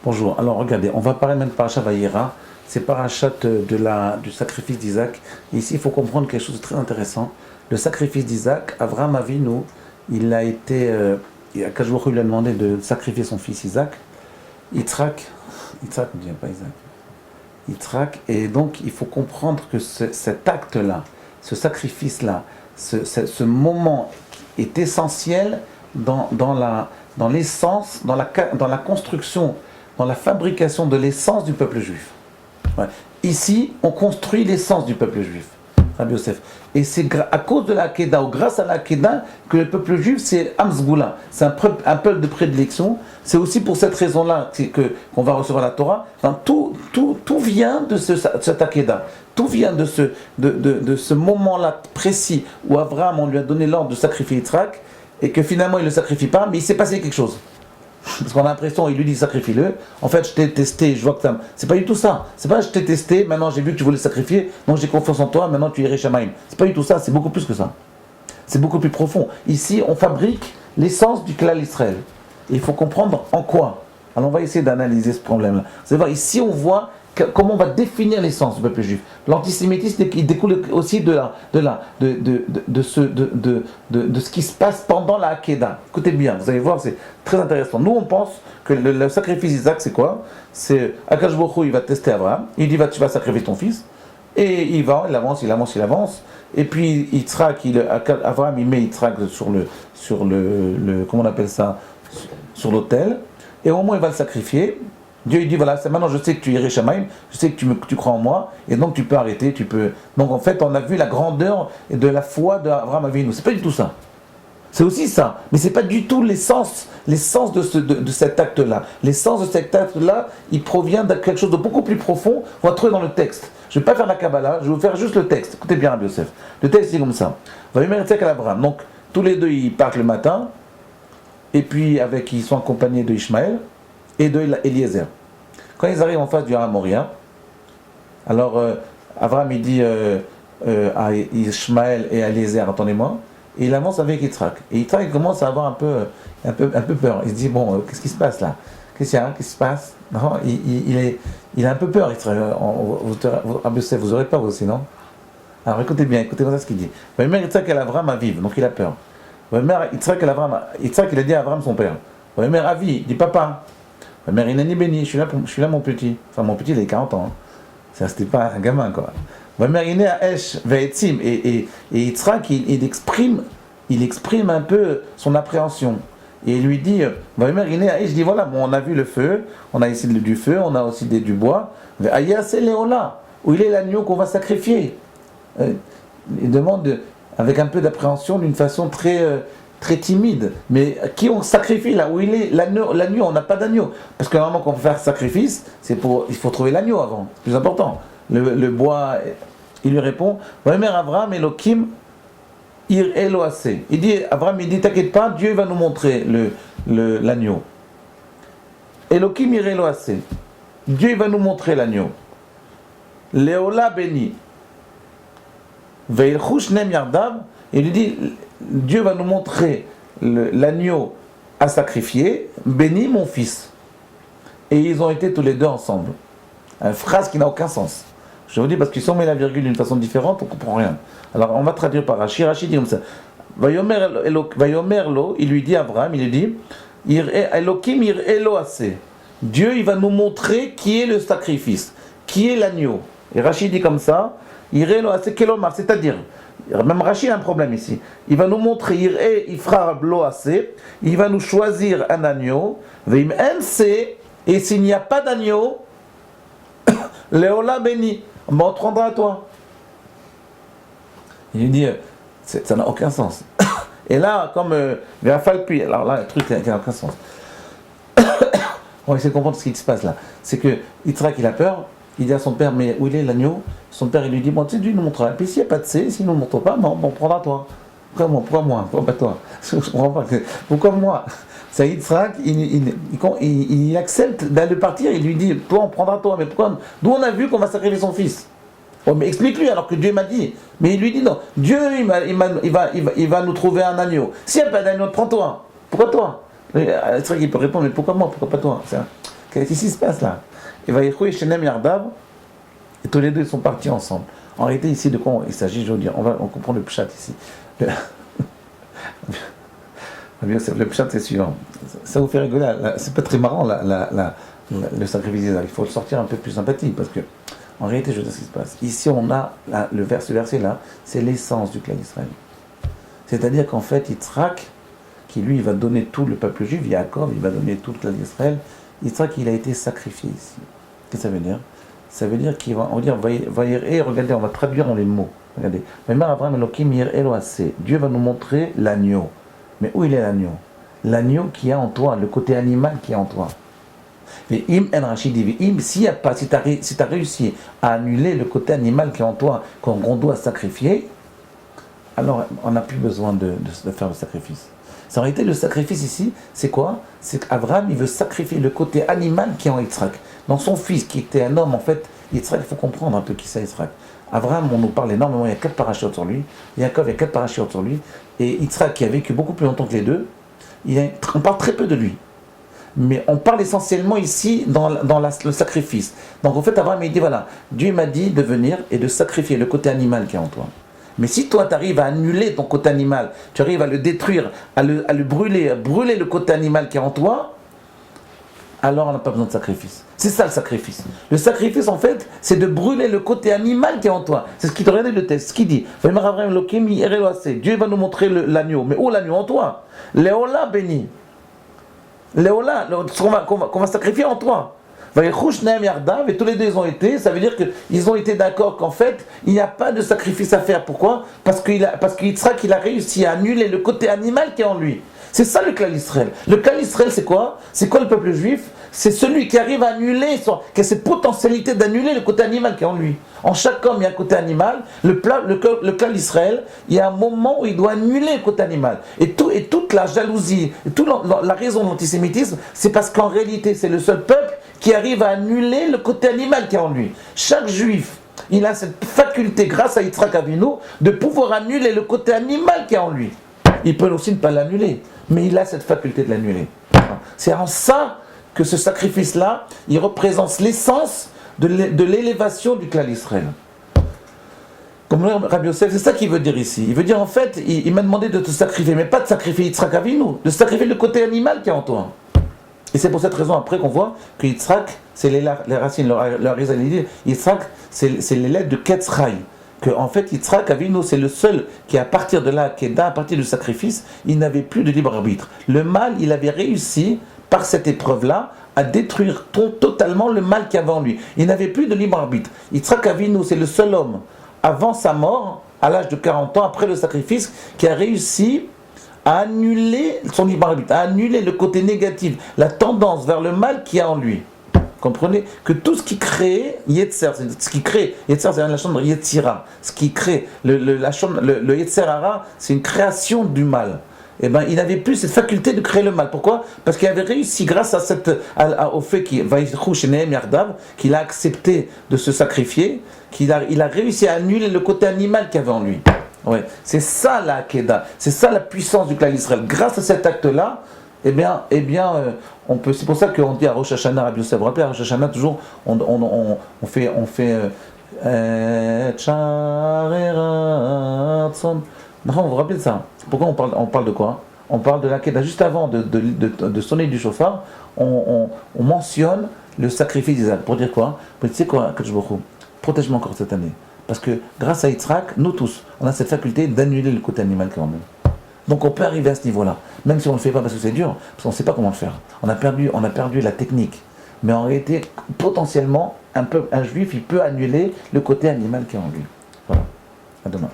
Bonjour. Alors regardez, on va parler même de Parashat Vayera. C'est Parashat du sacrifice d'Isaac. Ici, il faut comprendre quelque chose de très intéressant. Le sacrifice d'Isaac, Avraham Avinu, il a été, Akadosh Baruch Hu lui a demandé de sacrifier son fils Isaac. Yitzhak, ne dit pas Isaac. Yitzhak, et donc il faut comprendre que cet acte-là, ce sacrifice-là, ce moment est essentiel dans l'essence, dans la construction, dans la fabrication de l'essence du peuple juif. Ouais. Ici, on construit l'essence du peuple juif, Rabbi Yosef. Et c'est à cause de la Hakeda, ou grâce à la Hakeda, que le peuple juif, c'est Amsgoula, c'est un peuple de prédilection. C'est aussi pour cette raison-là qu'on va recevoir la Torah. Enfin, tout vient de cette Hakeda. Tout vient de ce moment-là précis où Abraham, on lui a donné l'ordre de sacrifier Yitzhak, et que finalement il ne le sacrifie pas, mais il s'est passé quelque chose. Parce qu'on a l'impression, il lui dit sacrifie-le. En fait, je t'ai testé, je vois que ça. C'est pas du tout ça. C'est pas je t'ai testé, maintenant j'ai vu que tu voulais le sacrifier, donc j'ai confiance en toi, maintenant tu irais Shamaïm. C'est pas du tout ça, c'est beaucoup plus que ça. C'est beaucoup plus profond. Ici, on fabrique l'essence du Klal Israël. Et il faut comprendre en quoi. Alors on va essayer d'analyser ce problème-là. Vous allez voir, ici on voit comment on va définir l'essence du peuple juif. L'antisémitisme, il découle aussi de ce qui se passe pendant la Hakeda. Écoutez bien, vous allez voir, c'est très intéressant. Nous, on pense que le sacrifice d'Isaac, c'est quoi? C'est Akadosh Baruch Hu, il va tester Abraham. Il dit, tu vas sacrifier ton fils. Et il avance. Et puis, Abraham, il met Yitzhak sur le comment on appelle ça? Sur l'autel. Et au moment où il va le sacrifier, Dieu il dit voilà, maintenant je sais que tu irais Shamaïm, je sais que tu crois en moi, et donc tu peux arrêter, tu peux. Donc en fait, on a vu la grandeur de la foi d'Abraham Avinu. C'est pas du tout ça. C'est aussi ça, mais c'est pas du tout l'essence de cet acte-là. L'essence de cet acte-là, il provient de quelque chose de beaucoup plus profond. On va trouver dans le texte. Je ne vais pas faire la Kabbalah, je vais vous faire juste le texte. Écoutez bien, Rabbi Yosef. Le texte est comme ça. Donc tous les deux ils partent le matin, et puis ils sont accompagnés de Ishmaël et de Eliezer. Quand ils arrivent en face du Har Moria, alors Abraham il dit à Ishmaël et à Eliezer, attendez-moi, et il avance avec Yitzhak. Et Yitzhak il commence à avoir un peu peur. Il se dit bon, qu'est-ce qui se passe là? Qu'est-ce qu'il y a? Qu'est-ce qui se passe? Non, il a un peu peur. Vous aurez peur aussi, non? Alors écoutez bien, écoutez comme ça ce qu'il dit. Yitzhak el Abraham à vivre, donc il a peur. Yitzhak il a dit à Abraham son père. Avi, il dit papa. Mère Inani béni, je suis là mon petit. Enfin mon petit il a 40 ans. Ça c'était pas un gamin quoi. Mère Iné à Esh Ve'etzim et Yitzhak il exprime un peu son appréhension. Et il lui dit, Mère Iné à Esh, dit voilà, bon, on a vu le feu, on a ici du feu, on a aussi du bois. Ve'aya c'est Léola, où il est l'agneau qu'on va sacrifier. Il demande avec un peu d'appréhension d'une façon très timide, mais qui on sacrifie là où il est l'agneau, on n'a pas d'agneau, parce que normalement quand on veut faire sacrifice, il faut trouver l'agneau avant, c'est plus important. Le bois, il lui répond, Mère Avraham Elohim ir Eloase. Il dit, Avraham, il dit, t'inquiète pas, Dieu va nous montrer l'agneau. Elohim ir Eloase. Dieu va nous montrer l'agneau. Léola béni. Veilchush nem yardav. Il lui dit, Dieu va nous montrer l'agneau à sacrifier, bénis mon fils. Et ils ont été tous les deux ensemble. Une phrase qui n'a aucun sens. Je vous dis parce qu'ils sont mis la virgule d'une façon différente, on ne comprend rien. Alors on va traduire par Rashi. Rashi dit comme ça. Vayomer lo, il lui dit à Abraham, il lui dit, Elohim ir Eloase. Dieu il va nous montrer qui est le sacrifice, qui est l'agneau. Et Rashi dit comme ça, ir Eloase kelomar, c'est-à-dire, même Rashi a un problème ici. Il va nous montrer, il va nous choisir un agneau, et s'il n'y a pas d'agneau, Léola béni, on te rendra à toi. Il lui dit, ça n'a aucun sens. Et là, comme Falpi, alors là, le truc qui n'a aucun sens. On va essayer de comprendre ce qui se passe là. C'est que Yitzhak, il a peur. Il dit à son père, mais où il est l'agneau? Son père, il lui dit, bon, tu sais, Dieu nous montrera. Et puis s'il n'y a pas de C, s'il ne nous montre pas, bon, on prendra toi. Pourquoi moi? Pourquoi pas toi? Je comprends pas. Pourquoi moi? C'est Yitzhak, il accepte d'aller partir, il lui dit, toi, on prendra toi. Mais pourquoi? D'où on a vu qu'on va sacrifier son fils? Oh, mais explique-lui alors que Dieu m'a dit. Mais il lui dit, non, Dieu, il va nous trouver un agneau. S'il n'y a pas d'agneau, prends-toi. Pourquoi toi? Yitzhak, il peut répondre, mais pourquoi moi? Pourquoi pas toi? Qu'est-ce qui se passe là? Et Vaïchou et Shenem Yardav, et tous les deux sont partis ensemble. En réalité, ici, de quoi il s'agit, je veux dire, on comprend le pshat ici. Le pshat, c'est suivant. Ça vous fait rigoler, c'est pas très marrant le sacrifice d'Isaac. Il faut le sortir un peu plus sympathique, parce que, en réalité, je veux dire ce qui se passe. Ici, on a ce verset-là, c'est l'essence du clan d'Israël. C'est-à-dire qu'en fait, Yitzhak, qui lui, il va donner tout le peuple juif, Yaakov, il va donner tout le clan d'Israël. Yitzhak, il a été sacrifié ici. Qu'est-ce que ça veut dire? Ça veut dire qu'il va, on va dire, regardez, on va traduire dans les mots. Regardez. Dieu va nous montrer l'agneau. Mais où il est l'agneau? L'agneau qui est en toi, le côté animal qui est en toi. Si tu as réussi à annuler le côté animal qui est en toi, qu'on doit sacrifier, alors on n'a plus besoin de faire le sacrifice. En réalité, le sacrifice ici, c'est quoi? C'est qu'Abraham, il veut sacrifier le côté animal qui est en Yitzhak. Dans son fils, qui était un homme, en fait, Yitzhak, il faut comprendre un peu qui c'est Yitzhak. Abraham, on nous parle énormément, il y a 4 parachutes sur lui. Yaakov, il y a 4 parachutes sur lui. Et Yitzhak, qui a vécu beaucoup plus longtemps que les deux, on parle très peu de lui. Mais on parle essentiellement ici dans le sacrifice. Donc en fait, Abraham, il dit, voilà, Dieu m'a dit de venir et de sacrifier le côté animal qui est en toi. Mais si toi, tu arrives à annuler ton côté animal, tu arrives à le détruire, à le brûler, à brûler le côté animal qui est en toi, alors on n'a pas besoin de sacrifice. C'est ça le sacrifice. Le sacrifice, en fait, c'est de brûler le côté animal qui est en toi. C'est ce qui te regarde le texte, ce qu'il dit. Dieu va nous montrer l'agneau. Mais où l'agneau? En toi. Léola béni. Léola, qu'on va sacrifier en toi. Et tous les deux ils ont été, ça veut dire qu'ils ont été d'accord qu'en fait, il n'y a pas de sacrifice à faire. Pourquoi? Parce qu'Yitzhak, il a réussi à annuler le côté animal qui est en lui. C'est ça le clan d'Israël. Le clan d'Israël, c'est quoi? C'est quoi le peuple juif? C'est celui qui arrive à annuler, qui a cette potentialité d'annuler le côté animal qui est en lui. En chaque homme, il y a un côté animal. Le clan d'Israël, il y a un moment où il doit annuler le côté animal. Et toute la jalousie, et toute la raison de l'antisémitisme, c'est parce qu'en réalité, c'est le seul peuple qui arrive à annuler le côté animal qui est en lui. Chaque juif, il a cette faculté, grâce à Yitzhak Avinu, de pouvoir annuler le côté animal qui est en lui. Il peut aussi ne pas l'annuler, mais il a cette faculté de l'annuler. C'est en ça que ce sacrifice-là, il représente l'essence de l'élévation du clan d'Israël. Comme Rabbi Yosef, c'est ça qu'il veut dire ici. Il veut dire en fait, il m'a demandé de te sacrifier, mais pas de sacrifier Yitzhak Avinu, de sacrifier le côté animal qui est en toi. Et c'est pour cette raison après qu'on voit que Yitzhak, c'est les racines, le Harizal dit, Yitzhak, c'est les lettres de Ketzraï. Que en fait Yitzhak Avinu, c'est le seul qui à partir de là, à partir du sacrifice, il n'avait plus de libre arbitre. Le mal, il avait réussi par cette épreuve-là à détruire totalement le mal qu'il y avait en lui. Il n'avait plus de libre arbitre. Yitzhak Avinu, c'est le seul homme avant sa mort, à l'âge de 40 ans, après le sacrifice, qui a réussi à annuler son libre arbitre, à annuler le côté négatif, la tendance vers le mal qu'il y a en lui. Comprenez que tout ce qui crée Yetzer, ce qui crée Yetzer, c'est la chambre Yetzira, ce qui crée le Yetzer Hara, c'est une création du mal. Eh ben, il n'avait plus cette faculté de créer le mal. Pourquoi? Parce qu'il avait réussi, grâce au fait qu'il a accepté de se sacrifier, il a réussi à annuler le côté animal qu'il avait en lui. Ouais. C'est ça la Hakeda, c'est ça la puissance du clan d'Israël. Grâce à cet acte-là, on peut. C'est pour ça qu'on dit à Rosh Hashanah, Rabbi Yosef, vous rappelez à Rosh Hashanah toujours, on fait non, vous vous rappelez de ça? Pourquoi on parle de quoi? On parle de la Hakeda. Juste avant de sonner du chauffard, on mentionne le sacrifice d'Isaac. Pour dire quoi? Pour dire, tu sais quoi, Akadosh Baruch Hu, protège-moi encore cette année. Parce que grâce à Yitzhak, nous tous, on a cette faculté d'annuler le côté animal quand même. Donc on peut arriver à ce niveau-là, même si on ne le fait pas parce que c'est dur, parce qu'on ne sait pas comment le faire. On a perdu la technique. Mais en réalité, potentiellement, un juif, il peut annuler le côté animal qui est en lui. Voilà. À demain.